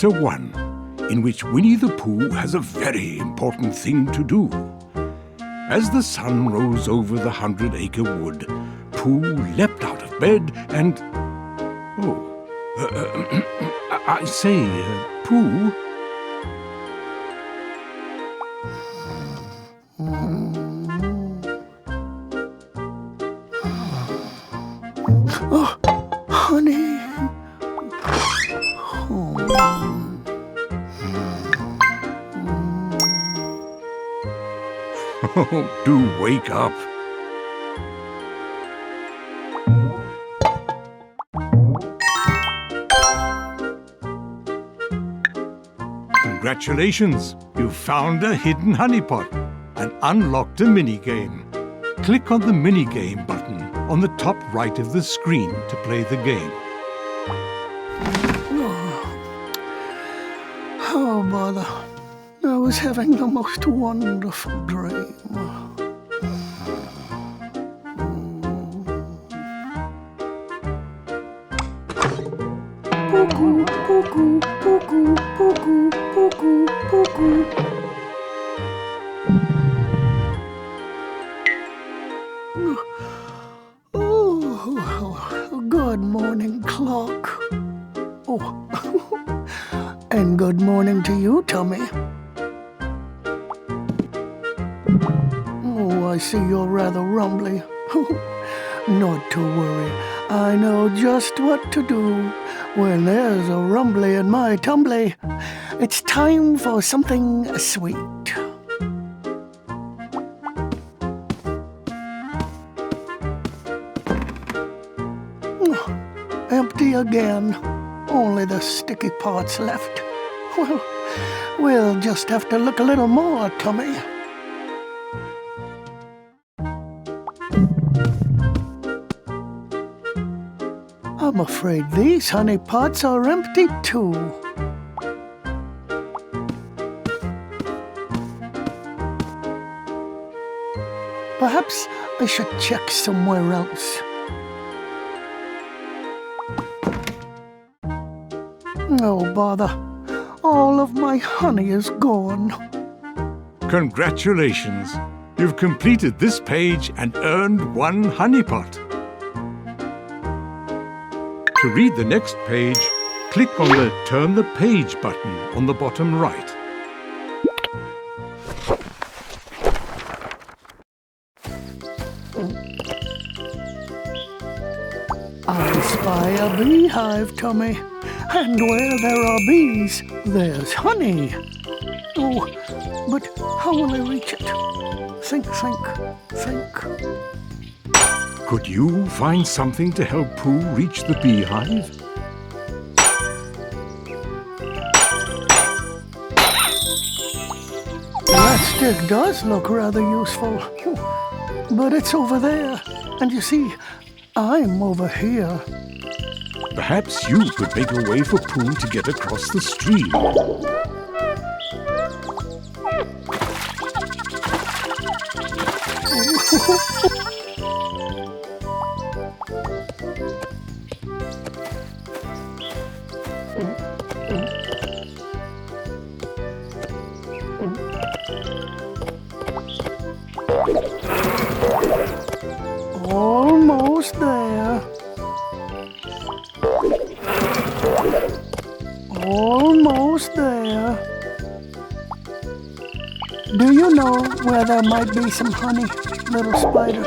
Chapter 1, in which Winnie the Pooh has a very important thing to do. As the sun rose over the 100-acre wood, Pooh leapt out of bed and... I say, Pooh? Oh, honey. Oh, do wake up. Congratulations! You've found a hidden honeypot and unlocked a minigame. Click on the minigame button on the top right of the screen to play the game. Oh, bother. I was having the most wonderful dream. Poo-coo, poo-coo, poo-coo, poo-coo, poo-coo, poo-coo. Oh, good morning, clock. Oh, and good morning to you, Tommy. Oh, I see you're rather rumbly. Not to worry. I know just what to do when there's a rumbly in my tumbly. It's time for something sweet. Empty again. Only the sticky parts left. Well, we'll just have to look a little more, Tommy. I'm afraid these honey pots are empty too. Perhaps I should check somewhere else. Oh, bother. All of my honey is gone. Congratulations! You've completed this page and earned 1 honeypot. To read the next page, click on the Turn the Page button on the bottom right. I spy a beehive, Tommy. And where there are bees, there's honey. Oh, but how will I reach it? Think, think, think. Could you find something to help Pooh reach the beehive? That stick does look rather useful. But it's over there. And you see, I'm over here. Perhaps you could make a way for Pooh to get across the stream. Almost there. Almost there. Do you know where there might be some honey, little spider?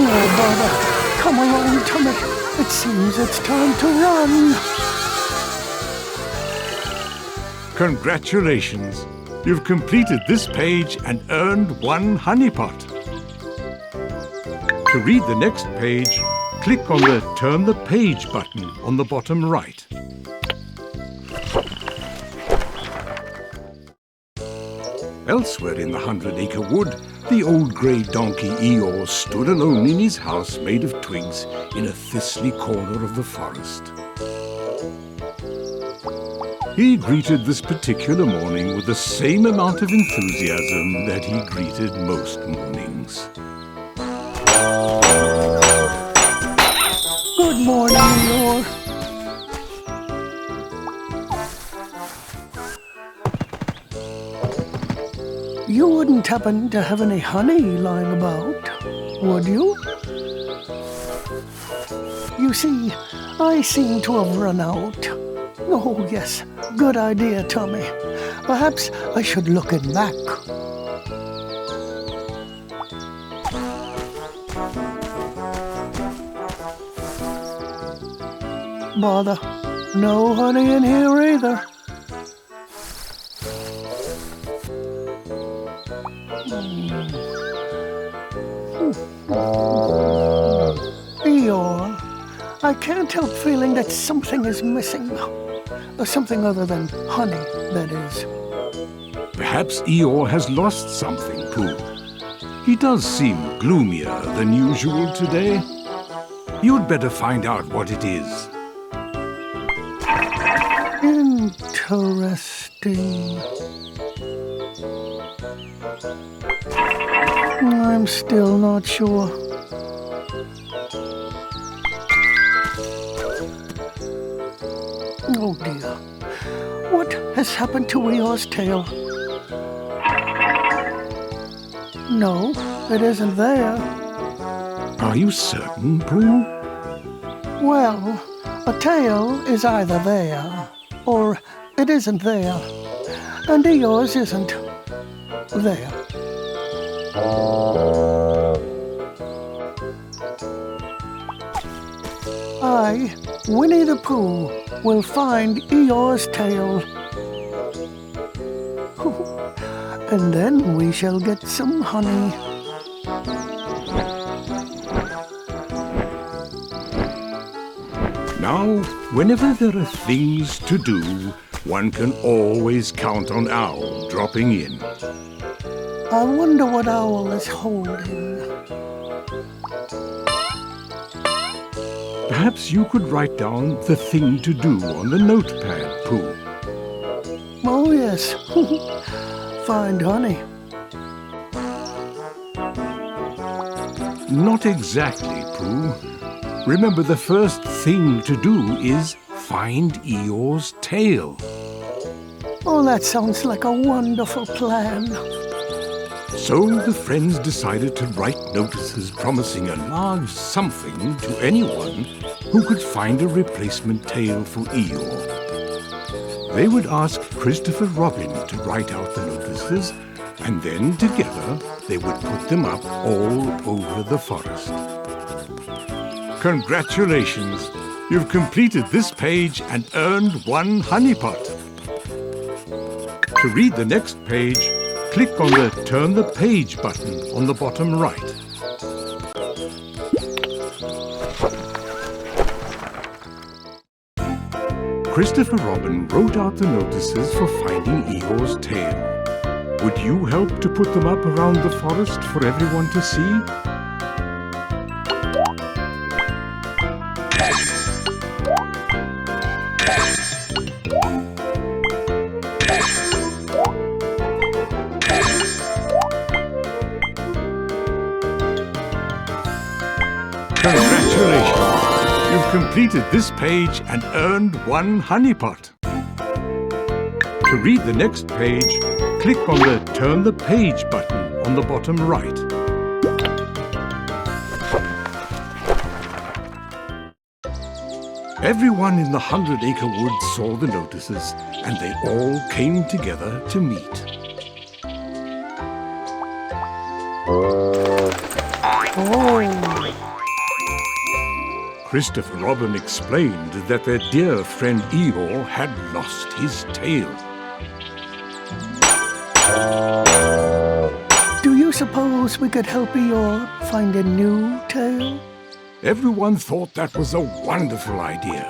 Oh, bother. Come along, Tommy. It seems it's time to run. Congratulations! You've completed this page and earned 1 honeypot. To read the next page, click on the Turn the Page button on the bottom right. Elsewhere in the 100-acre wood, the old grey donkey Eeyore stood alone in his house made of twigs in a thistly corner of the forest. He greeted this particular morning with the same amount of enthusiasm that he greeted most mornings. Good morning, Eeyore. You wouldn't happen to have any honey lying about, would you? You see, I seem to have run out. Oh, yes, good idea, Tommy. Perhaps I should look in back. Bother, no honey in here either. Eeyore, I can't help feeling that something is missing. Something other than honey, that is. Perhaps Eeyore has lost something, Pooh. He does seem gloomier than usual today. You'd better find out what it is. Interesting. I'm still not sure. Oh dear. What has happened to Eeyore's tail? No, it isn't there. Are you certain, Pooh? Well, a tail is either there or it isn't there. And Eeyore's isn't there. I, Winnie the Pooh, will find Eeyore's tail. And then we shall get some honey. Now, whenever there are things to do, one can always count on Owl dropping in. I wonder what Owl is holding. Perhaps you could write down the thing to do on the notepad, Pooh. Oh, yes. Find honey. Not exactly, Pooh. Remember, the first thing to do is find Eeyore's tail. Oh, that sounds like a wonderful plan. So the friends decided to write notices promising a large something to anyone who could find a replacement tail for Eeyore. They would ask Christopher Robin to write out the notices, and then together they would put them up all over the forest. Congratulations! You've completed this page and earned 1 honey pot. To read the next page, click on the Turn the Page button on the bottom right. Christopher Robin wrote out the notices for finding Eeyore's tail. Would you help to put them up around the forest for everyone to see? Congratulations! You've completed this page and earned 1 honey pot. To read the next page, click on the Turn the Page button on the bottom right. Everyone in the 100-acre wood saw the notices, and they all came together to meet. Oh. Christopher Robin explained that their dear friend Eeyore had lost his tail. Do you suppose we could help Eeyore find a new tail? Everyone thought that was a wonderful idea.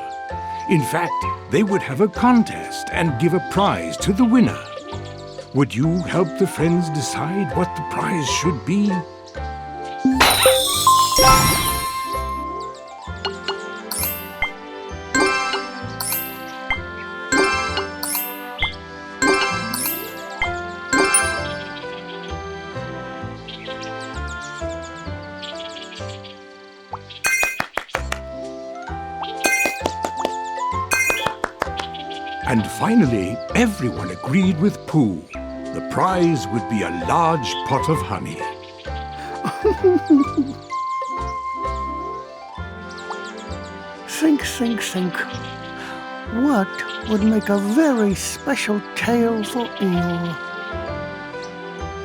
In fact, they would have a contest and give a prize to the winner. Would you help the friends decide what the prize should be? And finally, everyone agreed with Pooh. the prize would be a large pot of honey. Think, think, think. What would make a very special tale for Eeyore?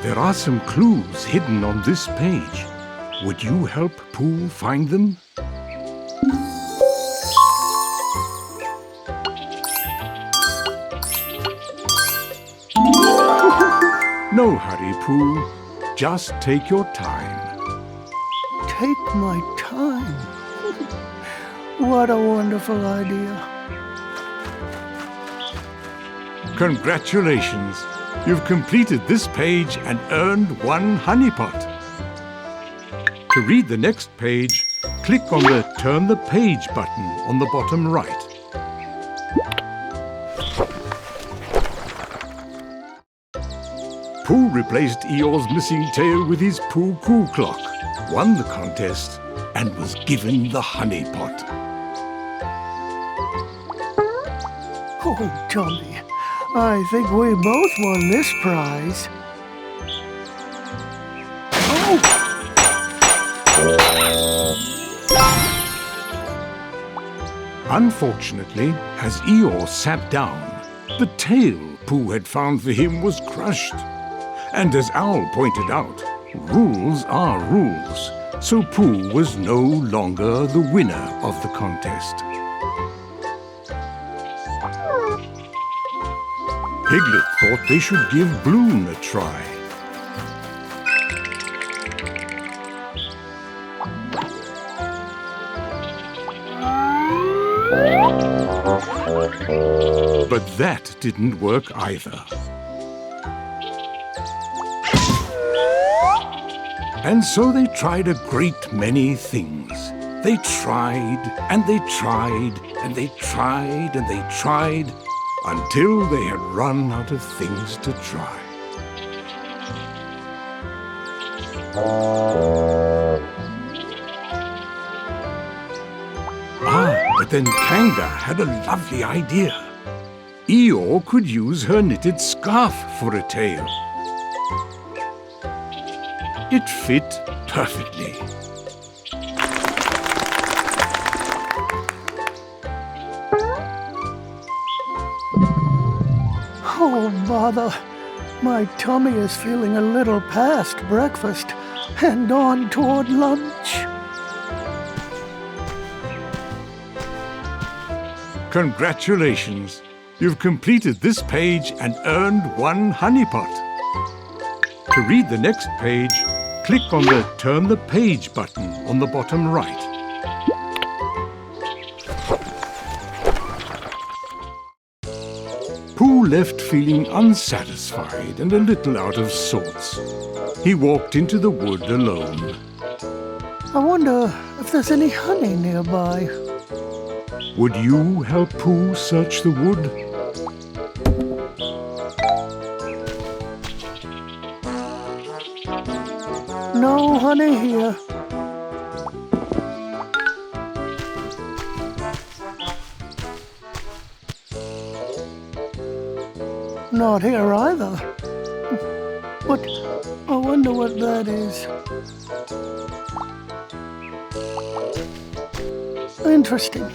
There are some clues hidden on this page. Would you help Pooh find them? No hurry, Pooh. Just take your time. Take my time. What a wonderful idea. Congratulations! You've completed this page and earned 1 honey pot. To read the next page, click on the Turn the Page button on the bottom right. Pooh replaced Eeyore's missing tail with his Pooh Coo clock, won the contest, and was given the honey pot. Oh, Tommy, I think we both won this prize. Oh! Unfortunately, as Eeyore sat down, the tail Pooh had found for him was crushed. And as Owl pointed out, rules are rules, so Pooh was no longer the winner of the contest. Piglet thought they should give Bloom a try. But that didn't work either. And so they tried a great many things. They tried, and they tried, and they tried, and they tried, until they had run out of things to try. But then Kanga had a lovely idea. Eeyore could use her knitted scarf for a tail. It fit perfectly. Oh, bother. My tummy is feeling a little past breakfast and on toward lunch. Congratulations! You've completed this page and earned 1 honey pot. To read the next page, click on the Turn the Page button on the bottom right. Pooh left feeling unsatisfied and a little out of sorts. He walked into the wood alone. I wonder if there's any honey nearby. Would you help Pooh search the wood? No honey here. Not here either. But I wonder what that is. Interesting.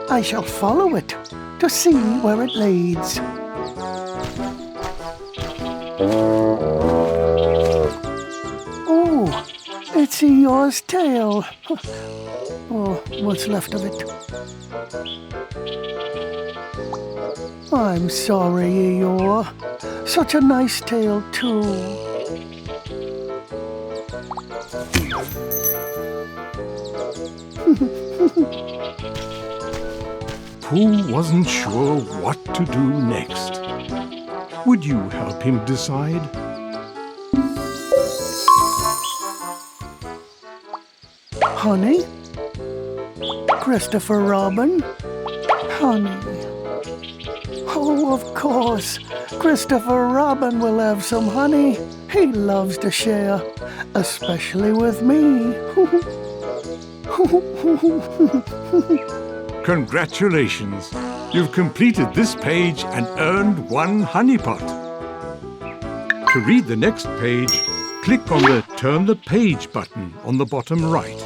I shall follow it to see where it leads. Oh, it's Eeyore's tail. Or what's left of it. I'm sorry, Eeyore. Such a nice tail, too. Pooh wasn't sure what to do next. Would you help him decide? Honey? Christopher Robin? Honey. Oh, of course. Christopher Robin will have some honey. He loves to share, especially with me. Congratulations! You've completed this page and earned 1 honey pot. To read the next page, click on the Turn the Page button on the bottom right.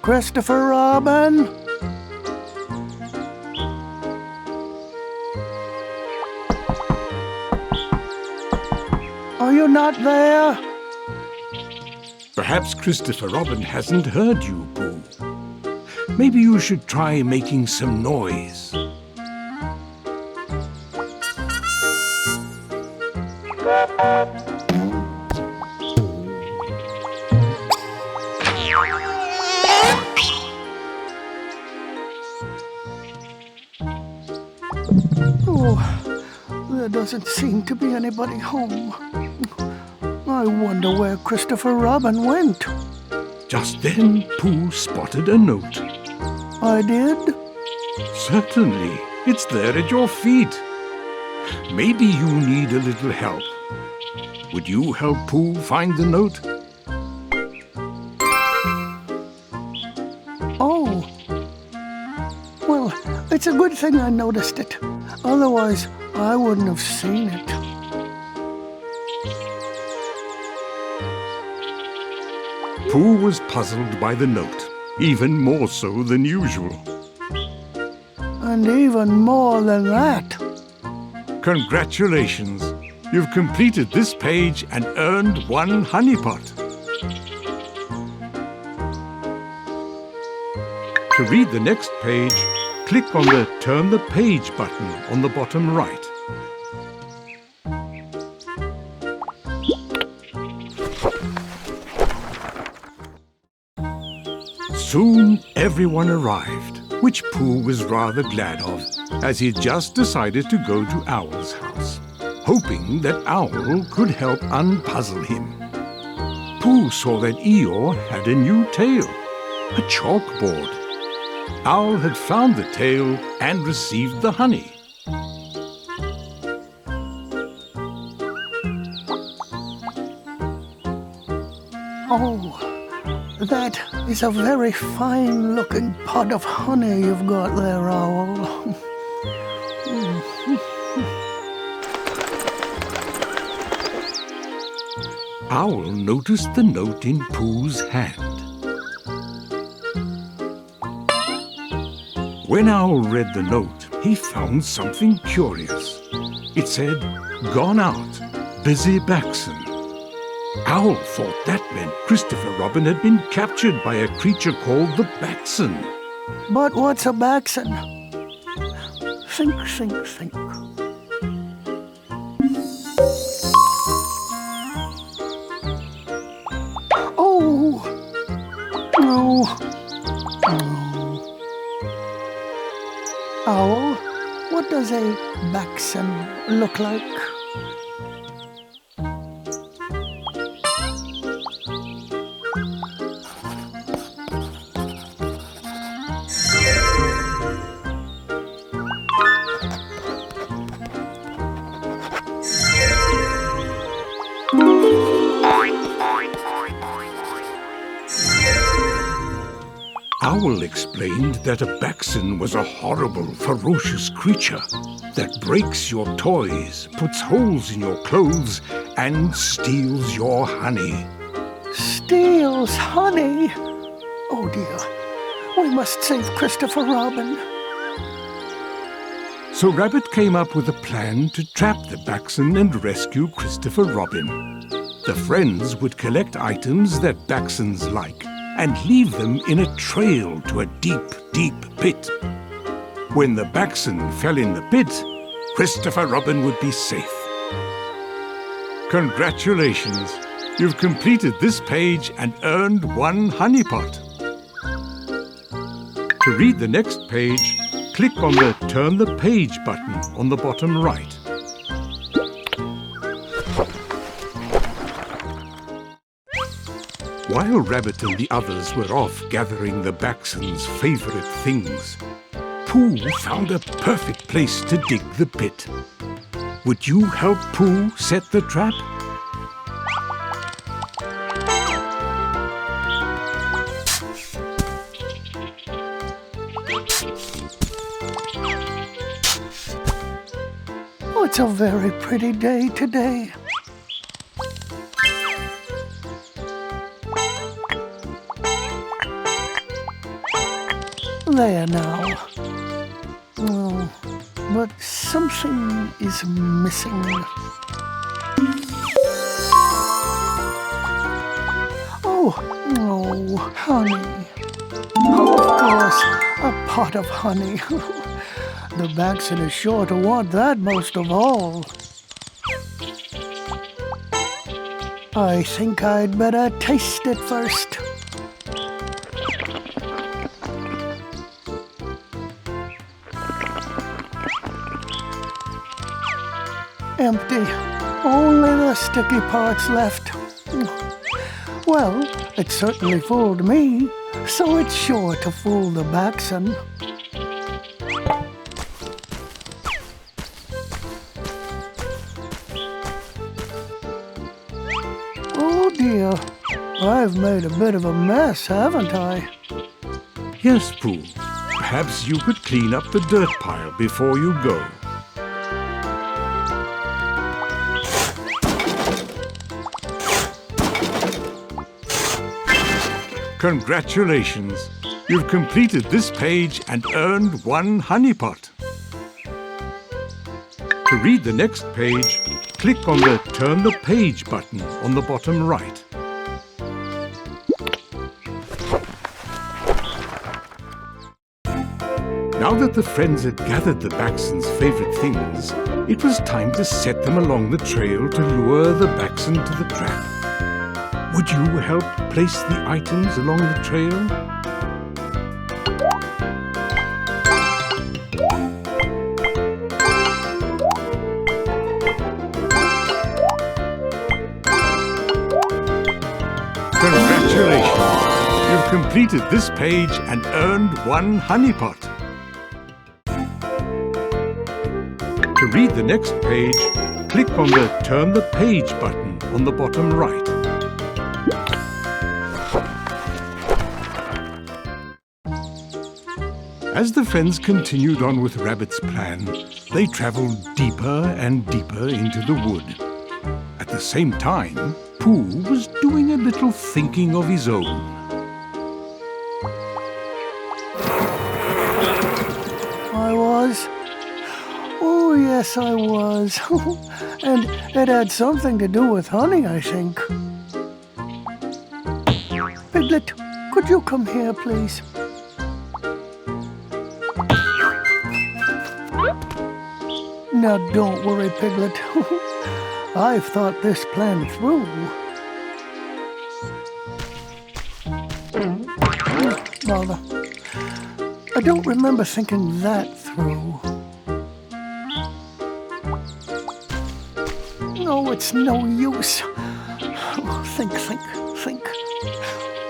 Christopher Robin? Are you not there? Perhaps Christopher Robin hasn't heard you, Pooh. Maybe you should try making some noise. Oh, there doesn't seem to be anybody home. I wonder where Christopher Robin went. Just then, Pooh spotted a note. I did? Certainly, it's there at your feet. Maybe you need a little help. Would you help Pooh find the note? Oh. Well, it's a good thing I noticed it. Otherwise, I wouldn't have seen it. Pooh was puzzled by the note, even more so than usual. And even more than that. Congratulations! You've completed this page and earned 1 honey pot. To read the next page, click on the Turn the Page button on the bottom right. Soon everyone arrived, which Pooh was rather glad of, as he'd just decided to go to Owl's house, hoping that Owl could help unpuzzle him. Pooh saw that Eeyore had a new tail, a chalkboard. Owl had found the tail and received the honey. Oh, that is a very fine-looking pot of honey you've got there, Owl. Owl noticed the note in Pooh's hand. When Owl read the note, he found something curious. It said, "Gone out, busy Backson." Owl thought that meant Christopher Robin had been captured by a creature called the Backson. But what's a Backson? Think, think, think. Oh! No. Owl, what does a Backson look like? Owl explained that a Backson was a horrible, ferocious creature that breaks your toys, puts holes in your clothes, and steals your honey. Steals honey? Oh dear, we must save Christopher Robin. So Rabbit came up with a plan to trap the Backson and rescue Christopher Robin. The friends would collect items that Backsons like and leave them in a trail to a deep, deep pit. When the Backson fell in the pit, Christopher Robin would be safe. Congratulations! You've completed this page and earned 1 honey pot. To read the next page, click on the Turn the Page button on the bottom right. While Rabbit and the others were off gathering the Backson's favorite things, Pooh found a perfect place to dig the pit. Would you help Pooh set the trap? Oh, it's a very pretty day today. There now. Oh, but something is missing. Oh, honey. Oh, of course, a pot of honey. The Backson is sure to want that most of all. I think I'd better taste it first. Empty. Only the sticky parts left. Well, it certainly fooled me, so it's sure to fool the Backson. Oh dear, I've made a bit of a mess, haven't I? Yes, Pooh. Perhaps you could clean up the dirt pile before you go. Congratulations! You've completed this page and earned 1 honey pot. To read the next page, click on the Turn the Page button on the bottom right. Now that the friends had gathered the Backson's favorite things, it was time to set them along the trail to lure the Backson to the trap. Would you help place the items along the trail? Congratulations! You've completed this page and earned 1 honey pot. To read the next page, click on the Turn the Page button on the bottom right. As the friends continued on with Rabbit's plan, they traveled deeper and deeper into the wood. At the same time, Pooh was doing a little thinking of his own. I was? Oh, yes, I was. And it had something to do with honey, I think. Piglet, could you come here, please? Now, don't worry, Piglet. I've thought this plan through. Bother. I don't remember thinking that through. No, it's no use. Think.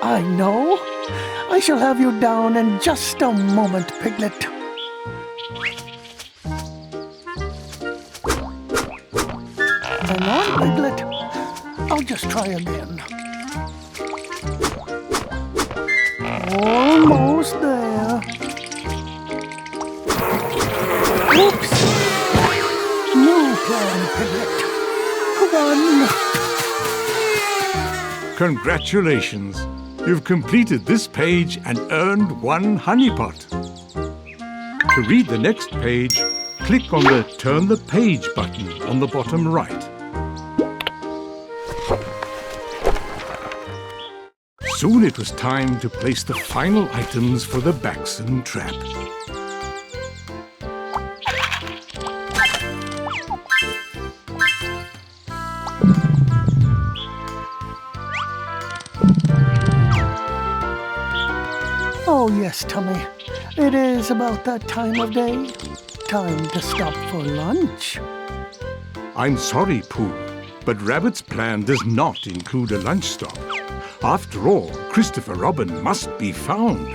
I know. I shall have you down in just a moment, Piglet. Hang on, Piglet. I'll just try again. Almost there. Oops! New plan, Piglet. Run! Congratulations! You've completed this page and earned 1 honey pot. To read the next page, click on the Turn the Page button on the bottom right. Soon it was time to place the final items for the Backson trap. Oh, yes, Tummy. It is about that time of day. Time to stop for lunch. I'm sorry, Pooh, but Rabbit's plan does not include a lunch stop. After all, Christopher Robin must be found.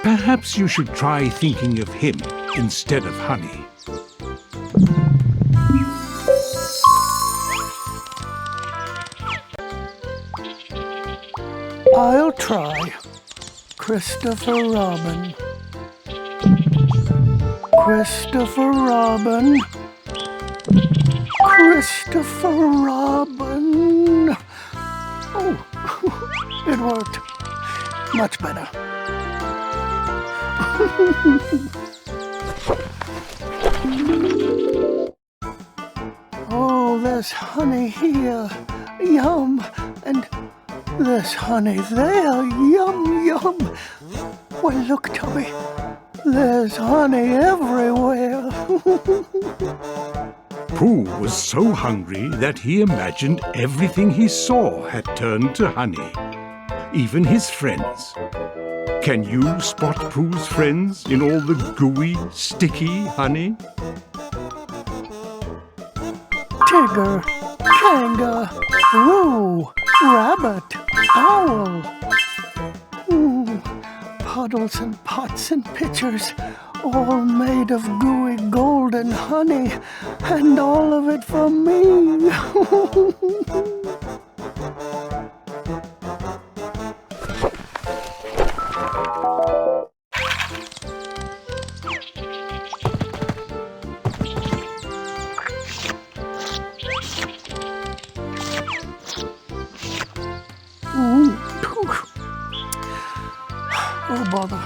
Perhaps you should try thinking of him instead of honey. I'll try. Christopher Robin. Christopher Robin. Christopher Robin. Oh, it worked. Much better. Oh, there's honey here. Yum. And there's honey there. Yum, yum. Well, look, Tommy. There's honey everywhere. Pooh was so hungry that he imagined everything he saw had turned to honey, even his friends. Can you spot Pooh's friends in all the gooey, sticky honey? Tigger, kangaroo, rabbit, owl. Puddles and pots and pitchers, all made of gooey golden honey, and all of it for me. Oh, bother.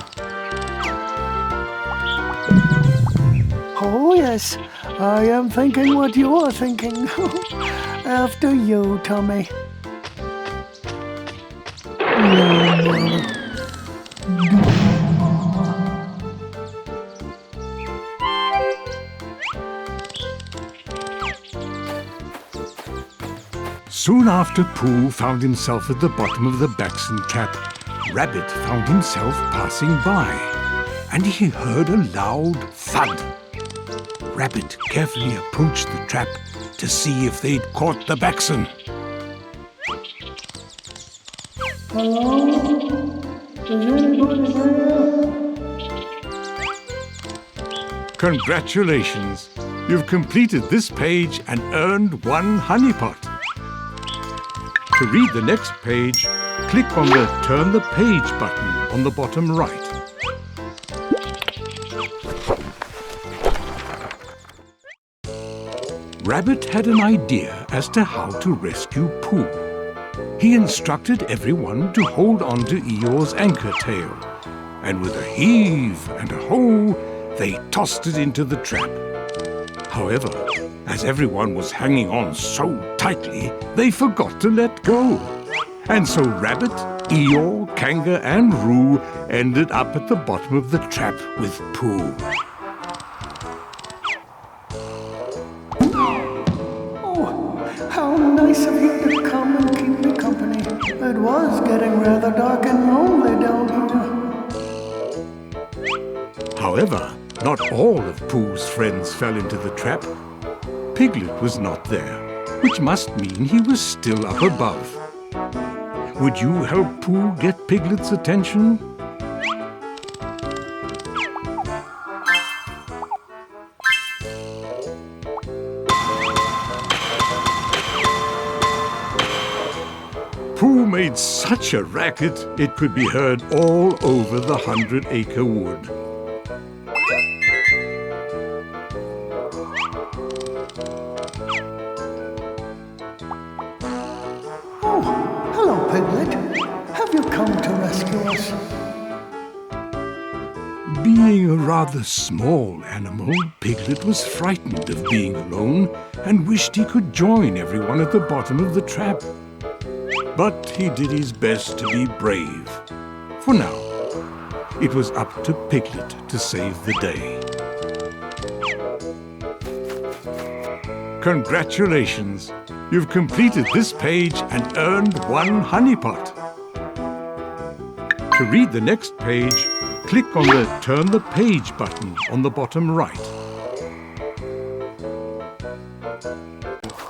Oh, yes, I am thinking what you're thinking. After you, Tommy. Soon after Pooh found himself at the bottom of the Backson trap, Rabbit found himself passing by, and he heard a loud thud. Rabbit carefully approached the trap to see if they'd caught the Backson. Hello? Is anybody there? Congratulations! You've completed this page and earned 1 honey pot. To read the next page, click on the Turn the Page button on the bottom right. Rabbit had an idea as to how to rescue Pooh. He instructed everyone to hold on to Eeyore's anchor tail, and with a heave and a ho, they tossed it into the trap. However, as everyone was hanging on so tightly, they forgot to let go. And so Rabbit, Eeyore, Kanga and Roo ended up at the bottom of the trap with Pooh. Oh, how nice of you to come and keep me company. It was getting rather dark and lonely down here. However, not all of Pooh's friends fell into the trap. Piglet was not there, which must mean he was still up above. Would you help Pooh get Piglet's attention? Pooh made such a racket, it could be heard all over the 100-acre wood. Hello, Piglet. Have you come to rescue us? Being a rather small animal, Piglet was frightened of being alone and wished he could join everyone at the bottom of the trap. But he did his best to be brave. For now, it was up to Piglet to save the day. Congratulations! You've completed this page and earned 1 honey pot. To read the next page, click on the Turn the Page button on the bottom right.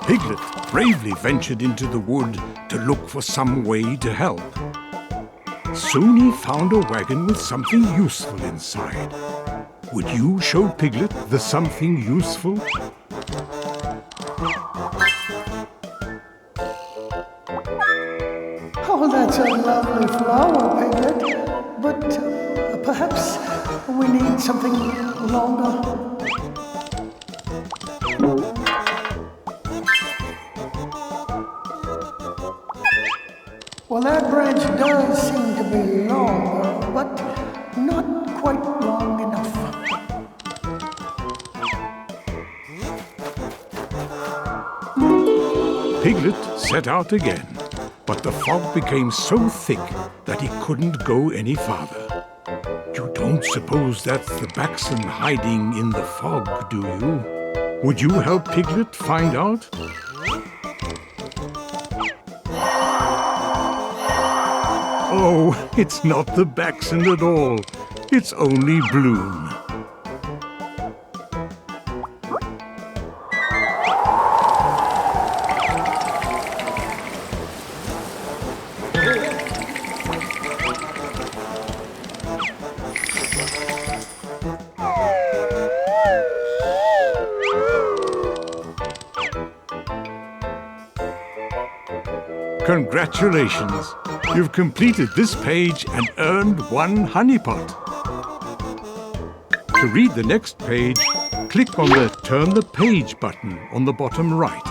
Piglet bravely ventured into the wood to look for some way to help. soon he found a wagon with something useful inside. Would you show Piglet the something useful? Oh, that's a lovely flower, Piglet. But perhaps we need something longer. Well, that branch does seem to be longer, but not quite long enough. Piglet set out again, but the fog became so thick that he couldn't go any farther. You don't suppose that's the Backson hiding in the fog, do you? Would you help Piglet find out? Oh, it's not the Backson at all. It's only Bloom. Congratulations! You've completed this page and earned 1 honeypot. To read the next page, click on the Turn the Page button on the bottom right.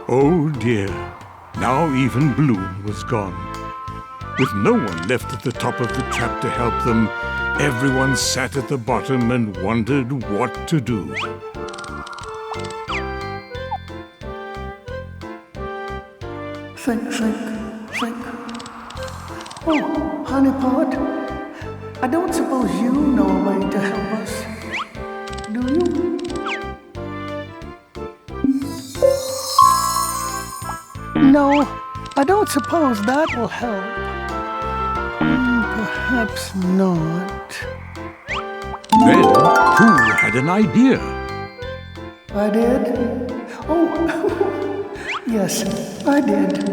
Oh dear, now even Bloom was gone. With no one left at the top of the trap to help them, everyone sat at the bottom and wondered what to do. Think. Oh, honeypot, I don't suppose you know a way to help us, do you? No, I don't suppose that will help. Perhaps not. Then Pooh had an idea. I did? Oh, yes, I did.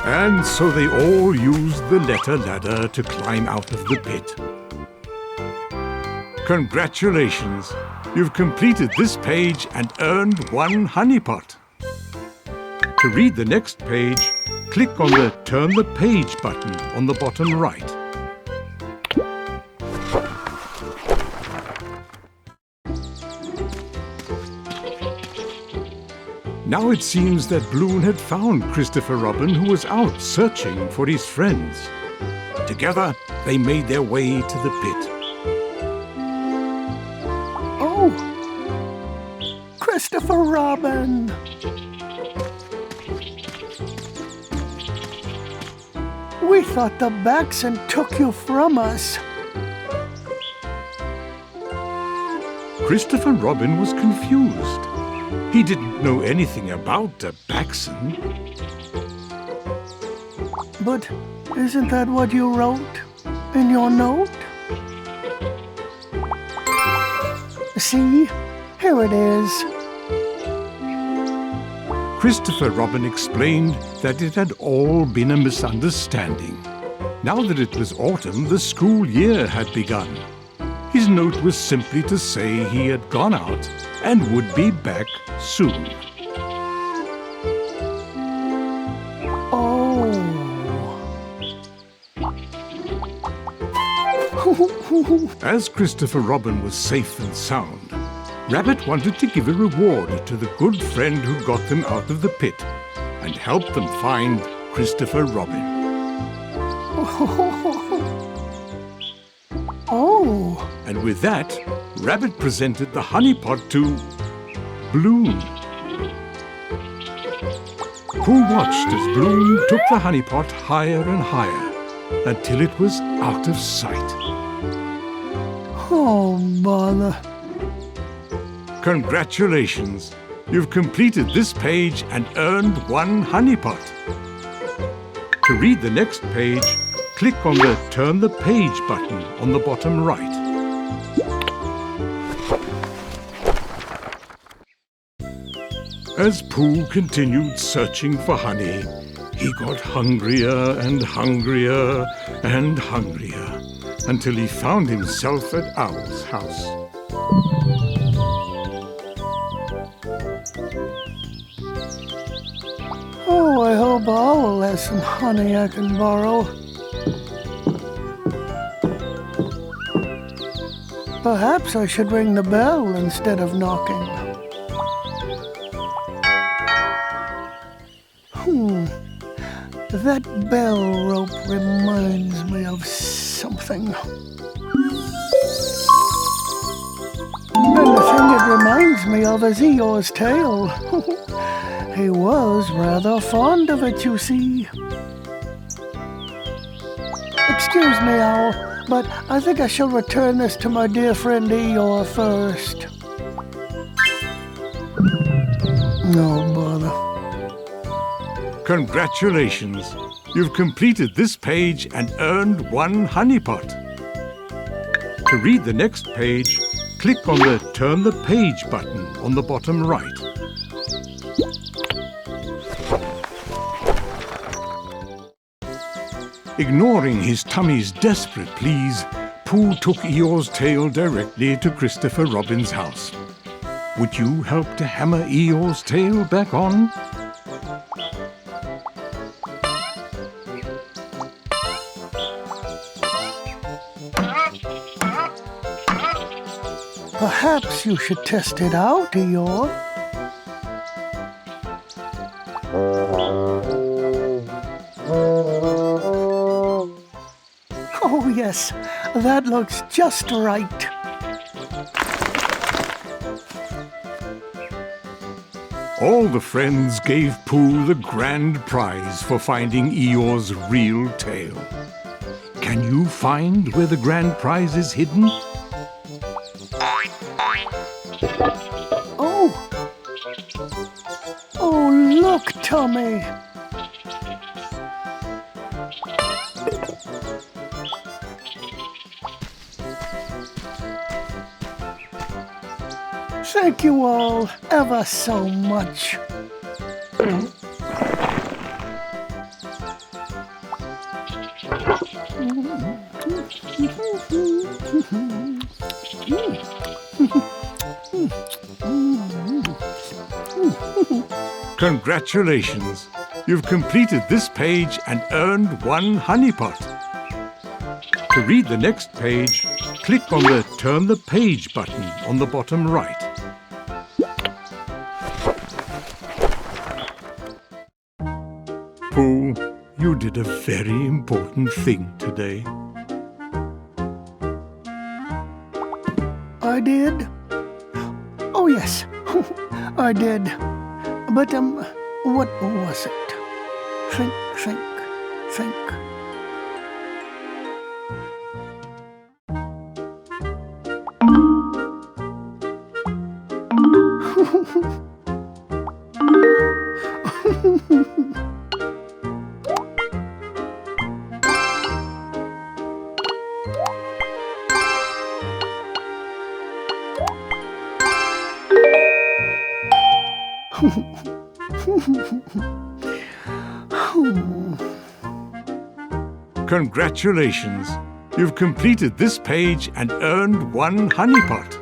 And so they all used the letter ladder to climb out of the pit. Congratulations! You've completed this page and earned 1 honeypot. To read the next page, click on the Turn the Page button on the bottom right. Now it seems that Bloom had found Christopher Robin, who was out searching for his friends. Together, they made their way to the pit. Oh! Christopher Robin! We thought the Backson took you from us. Christopher Robin was confused. He didn't know anything about a Backson. But isn't that what you wrote in your note? See, here it is. Christopher Robin explained that it had all been a misunderstanding. Now that it was autumn, the school year had begun. His note was simply to say he had gone out and would be back soon. Oh. As Christopher Robin was safe and sound, Rabbit wanted to give a reward to the good friend who got them out of the pit and help them find Christopher Robin. Oh. And with that, Rabbit presented the honeypot to Bloom. Pooh watched as Bloom took the honeypot higher and higher, until it was out of sight. Oh, bother. Congratulations! You've completed this page and earned 1 honey pot. To read the next page, click on the Turn the Page button on the bottom right. As Pooh continued searching for honey, he got hungrier and hungrier and hungrier until he found himself at Owl's house. Oh, I hope Owl has some honey I can borrow. Perhaps I should ring the bell instead of knocking. That bell rope reminds me of something. And the thing it reminds me of is Eeyore's tail. He was rather fond of it, you see. Excuse me, Owl, but I think I shall return this to my dear friend Eeyore first. No bother. Congratulations! You've completed this page and earned 1 honey pot. To read the next page, click on the Turn the Page button on the bottom right. Ignoring his tummy's desperate pleas, Pooh took Eeyore's tail directly to Christopher Robin's house. Would you help to hammer Eeyore's tail back on? Perhaps you should test it out, Eeyore. Oh, yes, that looks just right. All the friends gave Pooh the grand prize for finding Eeyore's real tail. Can you find where the grand prize is hidden? Oh, look, Tommy. Thank you all ever so much. Congratulations! You've completed this page and earned 1 honey pot. To read the next page, click on the Turn the Page button on the bottom right. Pooh, you did a very important thing today. I did? Oh, yes, I did. But, what was it? Think. Congratulations! You've completed this page and earned 1 honey pot.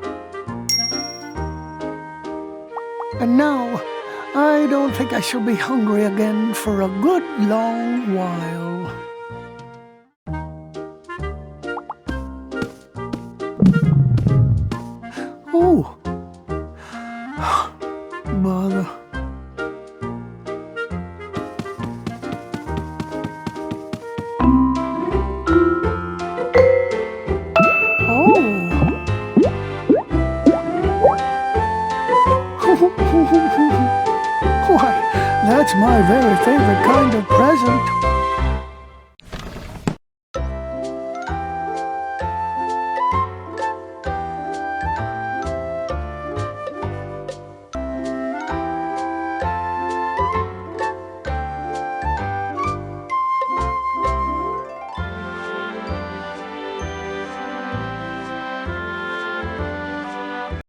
And now, I don't think I shall be hungry again for a good long while. Oh, bother. Why, that's my very favorite kind of present.